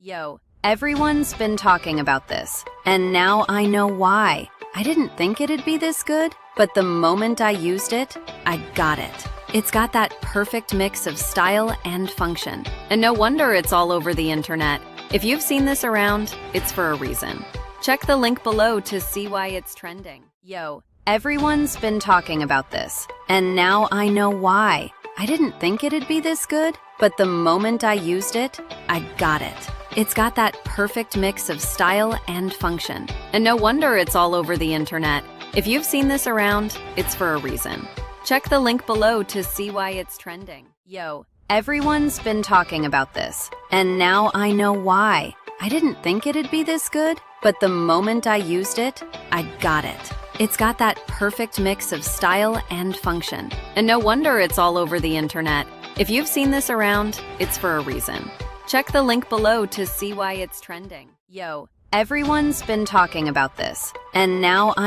Yo, everyone's been talking about this, and now I know why. I didn't think it'd be this good, but the moment I used it, I got it. It's got that perfect mix of style and function. And no wonder it's all over the internet. If you've seen this around, it's for a reason. Check the link below to see why it's trending. Yo, everyone's been talking about this, and now I know why. I didn't think it'd be this good, but the moment I used it, I got it. It's got that perfect mix of style and function. And no wonder it's all over the internet. If you've seen this around, it's for a reason. Check the link below to see why it's trending. Yo, everyone's been talking about this, and now I know why. I didn't think it'd be this good, but the moment I used it, I got it. It's got that perfect mix of style and function. And no wonder it's all over the internet. If you've seen this around, it's for a reason. Check the link below to see why it's trending. Yo, everyone's been talking about this, and now I